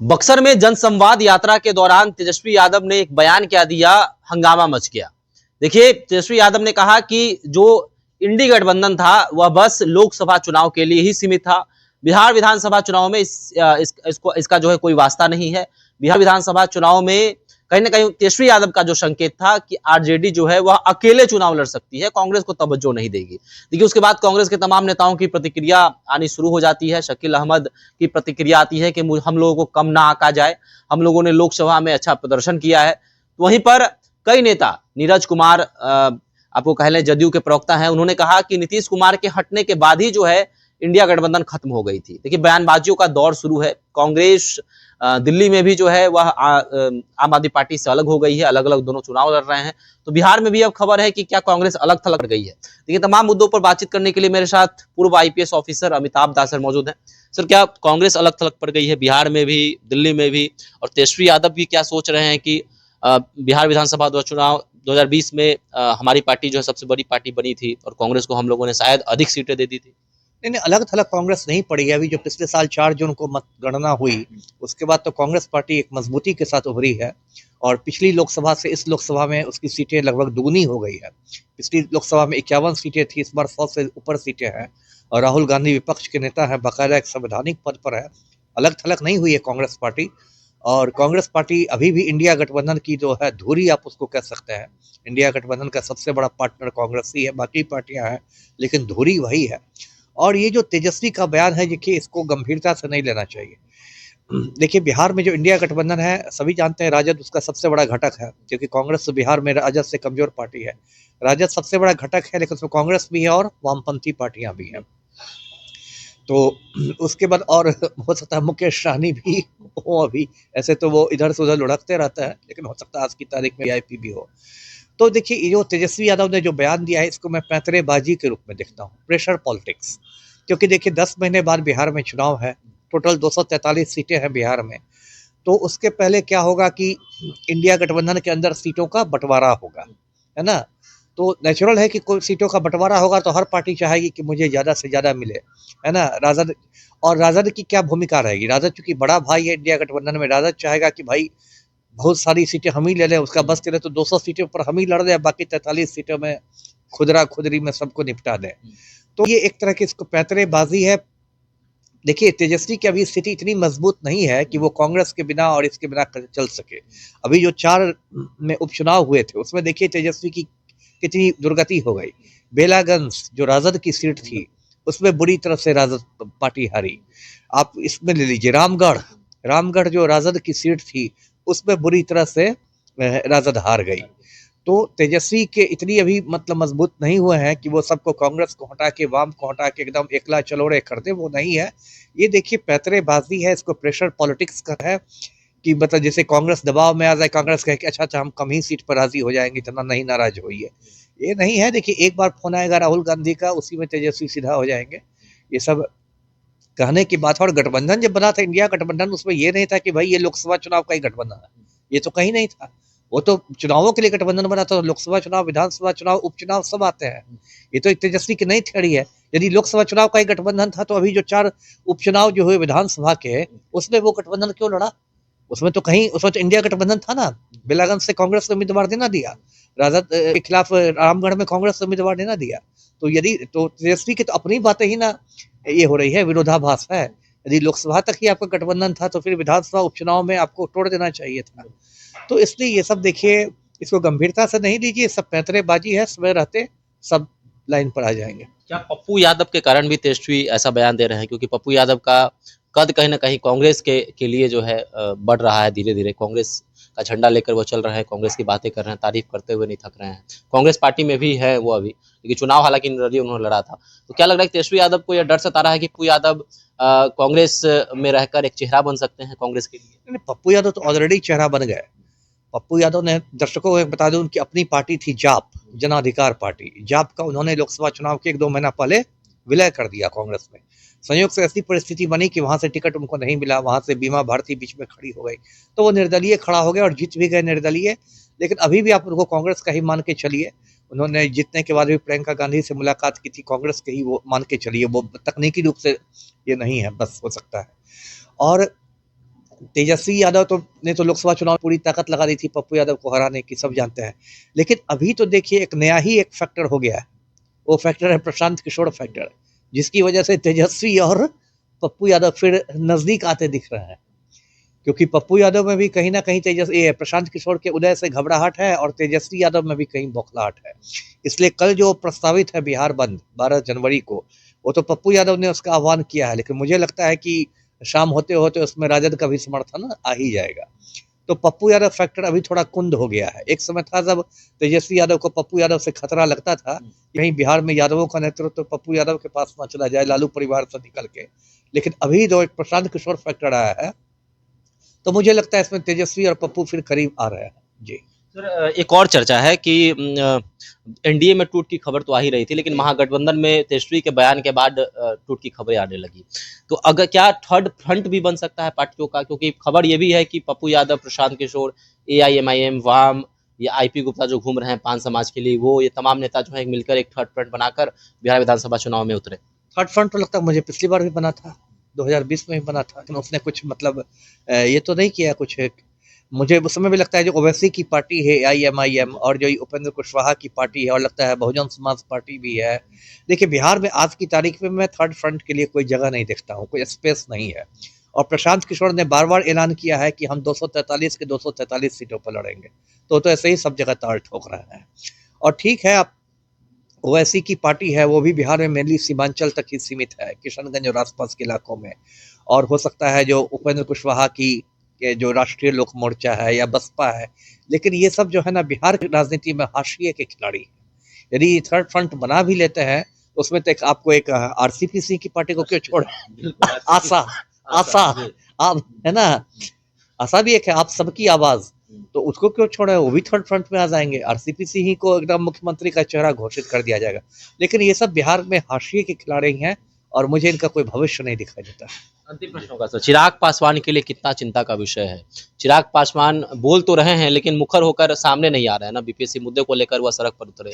बक्सर में जनसंवाद यात्रा के दौरान तेजस्वी यादव ने एक बयान क्या दिया, हंगामा मच गया। देखिए, तेजस्वी यादव ने कहा कि जो इंडी गठबंधन था वह बस लोकसभा चुनाव के लिए ही सीमित था। बिहार विधानसभा चुनाव में इसका जो है कोई वास्ता नहीं है। बिहार विधानसभा चुनाव में कहीं ना कहीं तेजस्वी यादव का जो संकेत था कि आरजेडी जो है वह अकेले चुनाव लड़ सकती है, कांग्रेस को तवज्जो नहीं देगी। देखिए, उसके बाद कांग्रेस के तमाम नेताओं की प्रतिक्रिया आनी शुरू हो जाती है। शकील अहमद की प्रतिक्रिया आती है कि हम लोगों को कम ना आका जाए, हम लोगों ने लोकसभा में अच्छा प्रदर्शन किया है। तो वहीं पर कई नेता, नीरज कुमार आपको कह लें जदयू के प्रवक्ता हैं, उन्होंने कहा कि नीतीश कुमार के हटने के बाद ही जो है इंडिया गठबंधन खत्म हो गई थी। देखिए, बयानबाजियों का दौर शुरू है। कांग्रेस दिल्ली में भी जो है वह आम आदमी पार्टी से अलग हो गई है, अलग अलग दोनों चुनाव लड़ रहे हैं। तो बिहार में भी अब खबर है कि क्या कांग्रेस अलग थलग गई है। देखिए, तमाम मुद्दों पर बातचीत करने के लिए मेरे साथ पूर्व आईपीएस ऑफिसर अमिताभ दास सर मौजूद हैं। सर, क्या कांग्रेस अलग थलग पड़ गई है बिहार में भी, दिल्ली में भी, और तेजस्वी यादव भी क्या सोच रहे हैं कि बिहार विधानसभा चुनाव 2020 में हमारी पार्टी जो है सबसे बड़ी पार्टी बनी थी और कांग्रेस को हम लोगों ने शायद अधिक सीटें दे दी थी। नहीं नहीं, अलग थलग कांग्रेस नहीं पड़ी है। अभी जो पिछले साल 4 जून को मतगणना हुई, उसके बाद तो कांग्रेस पार्टी एक मजबूती के साथ उभरी है और पिछली लोकसभा से इस लोकसभा में उसकी सीटें लगभग दुगनी हो गई है। पिछली लोकसभा में 51 सीटें थी, इस बार 100 से ऊपर सीटें हैं और राहुल गांधी विपक्ष के नेता हैं, बाकायदा एक संवैधानिक पद पर है। अलग थलग नहीं हुई है कांग्रेस पार्टी। और कांग्रेस पार्टी अभी भी इंडिया गठबंधन की जो है धुरी, आप उसको कह सकते हैं। इंडिया गठबंधन का सबसे बड़ा पार्टनर कांग्रेस ही है, बाकी पार्टियां हैं, लेकिन धुरी वही है। और ये जो तेजस्वी का बयान है, देखिए इसको गंभीरता से नहीं लेना चाहिए। देखिए, बिहार में जो इंडिया गठबंधन है, सभी जानते हैं राजद उसका सबसे बड़ा घटक है, क्योंकि कांग्रेस तो बिहार में राजद से कमजोर पार्टी है। राजद सबसे बड़ा घटक है, लेकिन उसमें कांग्रेस भी है और वामपंथी पार्टियां भी हैं। तो उसके बाद और हो सकता है मुकेश सहनी भी हो अभी। ऐसे तो वो इधर से उधर लुढ़कते रहता है, लेकिन हो सकता है आज की तारीख में वीआईपी भी हो। तो देखिए, ये जो तेजस्वी यादव ने जो बयान दिया है, इसको मैं पैंतरेबाजी के रूप में देखता हूँ, प्रेशर पॉलिटिक्स। क्योंकि देखिए, 10 महीने बाद बिहार में चुनाव है, टोटल 243 सीटें हैं बिहार में। तो उसके पहले क्या होगा कि इंडिया गठबंधन के अंदर सीटों का बंटवारा होगा, है ना। तो नेचुरल है कि कोई सीटों का बंटवारा होगा तो हर पार्टी चाहेगी कि मुझे ज़्यादा से ज़्यादा मिले, है ना। राजद, और राजद की क्या भूमिका रहेगी? राजद चूंकि बड़ा भाई है इंडिया गठबंधन में, राजद चाहेगा कि भाई बहुत सारी सीटें हम ही ले लें, उसका बस चले तो 200 सीटों पर हम ही लड़ दें, बाकी 43 सीटों में खुदरा खुदरी में सबको निपटा दें। तो ये एक तरह की इसको पैंतरेबाजी है। देखिए, तेजस्वी की अभी स्थिति इतनी मजबूत नहीं है कि वो कांग्रेस के बिना और इसके बिना चल सके। अभी जो 4 में उपचुनाव हुए थे, उसमें देखिए तेजस्वी की कितनी दुर्गति हो गई। बेलागंज जो राजद की सीट थी, उसमें बुरी तरह से राजद पार्टी हारी। आप इसमें ले लीजिए रामगढ़, रामगढ़ जो राजद की सीट थी, उसमें बुरी तरह से राजद हार गई। तो तेजस्वी के इतनी अभी मतलब मजबूत नहीं हुए हैं कि वो सबको, कांग्रेस को हटा के, वाम को हटा के एकदम एकला चलोड़े कर दे, वो नहीं है। ये देखिए पैतरेबाजी है, इसको प्रेशर पॉलिटिक्स का है कि मतलब जैसे कांग्रेस दबाव में आ जाए, कांग्रेस कहे कि अच्छा अच्छा हम कम ही सीट पर राजी हो जाएंगे, इतना नहीं नाराज होइए। ये नहीं है। देखिए, एक बार फोन आएगा राहुल गांधी का, उसी में तेजस्वी सीधा हो जाएंगे। ये सब कहने की बात है। और गठबंधन जब बना था इंडिया गठबंधन, उसमें ये नहीं था कि भाई ये लोकसभा चुनाव का ही गठबंधन है, ये तो कहीं नहीं था। वो तो चुनावों के लिए गठबंधन बना था, लोकसभा चुनाव, विधानसभा चुनाव, उपचुनाव सब आते हैं। ये तो तेजस्वी की नई थ्योरी है। यदि लोकसभा चुनाव का ही गठबंधन था तो अभी जो 4 उपचुनाव जो हुए विधानसभा के, उसमें वो गठबंधन क्यों लड़ा? उसमें तो कहीं, उसमें तो इंडिया गठबंधन था ना। बेलागंज से कांग्रेस ने उम्मीदवार देना दिया, राजद के खिलाफ रामगढ़ में कांग्रेस ने उम्मीदवार देना दिया। तो यदि तो तेजस्वी की तो अपनी बातें ही ना ये हो रही है, विरोधाभास है। यदि लोकसभा तक ही आपका गठबंधन था तो फिर विधानसभा उपचुनाव में आपको तोड़ देना चाहिए था। तो इसलिए ये सब देखिए, इसको गंभीरता से नहीं लीजिए, सब पैंतरेबाजी है, समय रहते सब लाइन पर आ जाएंगे। क्या पप्पू यादव के कारण भी तेजस्वी ऐसा बयान दे रहे हैं? क्योंकि पप्पू यादव का कद कहीं ना कहीं कांग्रेस के लिए जो है बढ़ रहा है धीरे धीरे। कांग्रेस का झंडा लेकर वो चल रहे हैं, कांग्रेस की बातें कर रहे हैं, तारीफ करते हुए नहीं थक रहे हैं। कांग्रेस पार्टी में भी है वो अभी, क्योंकि चुनाव हालांकि निर्दलीय उन्होंने लड़ा था। तो क्या लग रहा है कि तेजस्वी यादव को यह डर सता रहा है कि पप्पू यादव कांग्रेस में रहकर एक चेहरा बन सकते हैं कांग्रेस के लिए? पप्पू यादव तो ऑलरेडी चेहरा बन गए। पप्पू यादव ने, दर्शकों को बता दूं, उनकी अपनी पार्टी थी जाप, जन अधिकार पार्टी। जाप का उन्होंने लोकसभा चुनाव के 1-2 महीना पहले विलय कर दिया कांग्रेस में। संयोग से ऐसी परिस्थिति बनी कि वहां से टिकट उनको नहीं मिला, वहां से बीमा भारती बीच में खड़ी हो गई, तो वो निर्दलीय खड़ा हो गए और जीत भी गए निर्दलीय। लेकिन अभी भी आप उनको कांग्रेस का ही मान के चलिए। उन्होंने जीतने के बाद भी प्रियंका गांधी से मुलाकात की थी, कांग्रेस के ही वो मान के चलिए। वो तकनीकी रूप से ये नहीं है, बस हो सकता है। और तेजस्वी यादव ने तो लोकसभा चुनाव में पूरी ताकत लगा दी थी पप्पू यादव को हराने की, सब जानते हैं। लेकिन अभी तो देखिए एक नया ही एक फैक्टर हो गया है, वो फैक्टर है प्रशांत किशोर फैक्टर, जिसकी वजह से तेजस्वी और पप्पू यादव फिर नजदीक आते दिख रहे हैं। क्योंकि पप्पू यादव में भी कहीं ना कहीं तेजस्वी प्रशांत किशोर के उदय से घबराहट है और तेजस्वी यादव में भी कहीं बौखलाहट है। इसलिए कल जो प्रस्तावित है बिहार बंद 12 जनवरी को, वो तो पप्पू यादव ने उसका आह्वान किया है, लेकिन मुझे लगता है कि शाम होते होते उसमें राजद का भी समर्थन आ ही जाएगा। तो पप्पू यादव फैक्टर अभी थोड़ा कुंद हो गया है। एक समय था जब तेजस्वी यादव को पप्पू यादव से खतरा लगता था, कहीं बिहार में यादवों का नेतृत्व तो पप्पू यादव के पास ना चला जाए लालू परिवार से निकल के। लेकिन अभी जो एक प्रशांत किशोर फैक्टर आया है, तो मुझे लगता है इसमें तेजस्वी और पप्पू फिर करीब आ रहे हैं। जी सर, एक और चर्चा है कि एनडीए में टूट की खबर तो आ ही रही थी, लेकिन महागठबंधन में तेजस्वी के बयान के बाद टूट की खबरें आने लगी। तो अगर क्या थर्ड फ्रंट भी बन सकता है पार्टियों का? क्योंकि खबर ये भी है कि पप्पू यादव, प्रशांत किशोर, एआईएमआईएम, वाम, ये आईपी गुप्ता जो घूम रहे हैं पान समाज के लिए, वो ये तमाम नेता जो है मिलकर एक थर्ड फ्रंट बनाकर बिहार विधानसभा चुनाव में उतरे। थर्ड फ्रंट तो लगता है मुझे पिछली बार भी बना था, 2020 में भी बना था, लेकिन उसने कुछ मतलब ये तो नहीं किया कुछ। मुझे उस समय भी लगता है जो ओवैसी की पार्टी है AIMIM, और जो उपेंद्र कुशवाहा की पार्टी है, और लगता है बहुजन समाज पार्टी भी है। देखिए बिहार में आज की तारीख में मैं थर्ड फ्रंट के लिए कोई जगह नहीं देखता हूँ, कोई स्पेस नहीं है। और प्रशांत किशोर ने बार बार ऐलान किया है कि हम 243 के 243 सीटों पर लड़ेंगे, तो ऐसे ही सब जगह ताल ठोक रहे हैं। और ठीक है, आप ओवैसी की पार्टी है, वो भी बिहार में मेनली सीमांचल तक ही सीमित है, किशनगंज और आसपास के इलाकों में। और हो सकता है जो उपेंद्र कुशवाहा की के जो राष्ट्रीय लोक मोर्चा है या बसपा है, लेकिन ये सब जो है ना बिहार की राजनीति में हाशिए के खिलाड़ी है। यदि थर्ड फ्रंट बना भी लेते हैं, उसमें तो आपको एक RCPC की पार्टी को क्यों छोड़े, आशा आशा आप है ना, आशा भी एक है, आप सबकी आवाज, तो उसको क्यों छोड़े, वो भी थर्ड फ्रंट में आ जाएंगे। RCPC ही को एकदम मुख्यमंत्री का चेहरा घोषित कर दिया जाएगा। लेकिन ये सब बिहार में हाशिए के खिलाड़ी हैं और मुझे इनका कोई भविष्य नहीं दिखाई देता। अंतिम प्रश्न होगा सर, चिराग पासवान के लिए कितना चिंता का विषय है? चिराग पासवान बोल तो रहे हैं लेकिन मुखर होकर सामने नहीं आ रहे हैं ना। बीपीएससी मुद्दे को लेकर वह सड़क पर उतरे,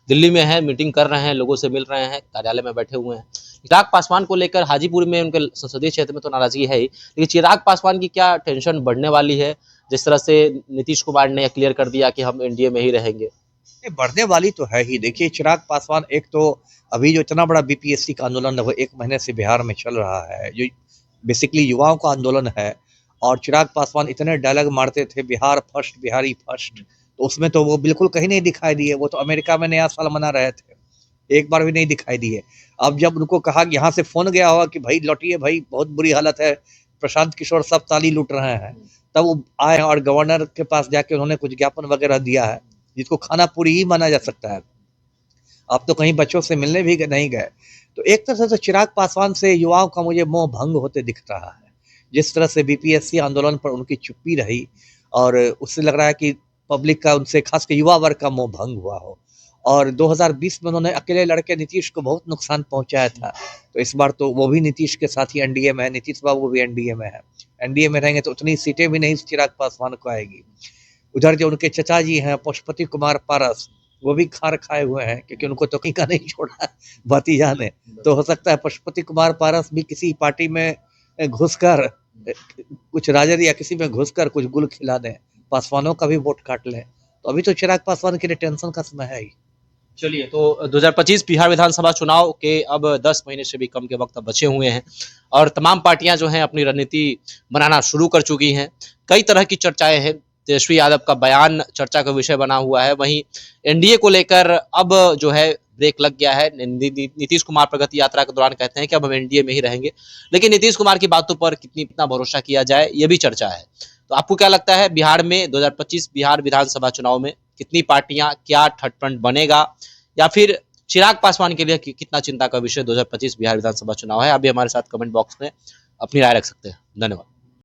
दिल्ली में है, मीटिंग कर रहे हैं, लोगों से मिल रहे हैं, कार्यालय में बैठे हुए हैं। चिराग पासवान को लेकर हाजीपुर में उनके संसदीय क्षेत्र में तो नाराजगी है ही, लेकिन चिराग पासवान की क्या टेंशन बढ़ने वाली है? जिस तरह से नीतीश कुमार ने क्लियर कर दिया कि हम एनडीए में ही रहेंगे। बढ़ने वाली तो है ही। देखिए चिराग पासवान, एक तो अभी जो इतना बड़ा BPSC का आंदोलन है वो 1 महीने से बिहार में चल रहा है, जो बेसिकली युवाओं का आंदोलन है। और चिराग पासवान इतने डायलॉग मारते थे, बिहार फर्स्ट, बिहारी फर्स्ट, तो उसमें तो वो बिल्कुल कहीं नहीं दिखाई दिए। वो तो अमेरिका में नया साल मना रहे थे, एक बार भी नहीं दिखाई दिए। अब जब उनको कहा कि यहाँ से फोन गया होगा कि भाई लौटिए भाई, बहुत बुरी हालत है, प्रशांत किशोर सब ताली लूट रहे हैं, तब वो आए और गवर्नर के पास जाके उन्होंने कुछ ज्ञापन वगैरह दिया है, जिसको खाना पूरी ही माना जा सकता है। आप तो कहीं बच्चों से मिलने भी नहीं गए। तो एक तरह से चिराग पासवान से युवाओं का मुझे मोह भंग होते दिख रहा है। जिस तरह से BPSC आंदोलन पर उनकी चुप्पी रही, और उससे लग रहा है कि पब्लिक का उनसे, खास कर युवा वर्ग का मोह भंग हुआ हो। और 2020 में उन्होंने अकेले लड़के नीतीश को बहुत नुकसान पहुंचाया था, तो इस बार तो वो भी नीतीश के साथ ही एनडीए में है, नीतीश बाबू भी एनडीए में है। एनडीए में रहेंगे तो उतनी सीटें भी नहीं चिराग पासवान को आएगी। उधर जो उनके चचा जी हैं पशुपति कुमार पारस, वो भी खार खाए हुए हैं, क्योंकि उनको तो कहीं का नहीं छोड़ा भतीजा ने। तो हो सकता है पशुपति कुमार पारस भी किसी पार्टी में घुसकर, कुछ राजद या किसी में घुसकर कुछ गुल खिला दें, पासवानों का भी वोट काट लें। तो अभी तो चिराग पासवान के लिए टेंशन का समय है ही। चलिए, तो 2025 बिहार विधानसभा चुनाव के अब 10 महीने से भी कम के वक्त बचे हुए हैं और तमाम पार्टियां जो हैं अपनी रणनीति बनाना शुरू कर चुकी हैं। कई तरह की चर्चाएं हैं, तेजस्वी यादव का बयान चर्चा का विषय बना हुआ है। वहीं एनडीए को लेकर अब जो है ब्रेक लग गया है। नीतीश कुमार प्रगति यात्रा के दौरान कहते हैं कि अब हम एनडीए में ही रहेंगे, लेकिन नीतीश कुमार की बातों पर कितना भरोसा किया जाए, ये भी चर्चा है। तो आपको क्या लगता है, बिहार में 2025 बिहार विधानसभा चुनाव में कितनी पार्टियां, क्या थर्ड फ्रंट बनेगा, या फिर चिराग पासवान के लिए कितना चिंता का विषय 2025 बिहार विधानसभा चुनाव है? आप भी हमारे साथ कमेंट बॉक्स में अपनी राय रख सकते हैं। धन्यवाद।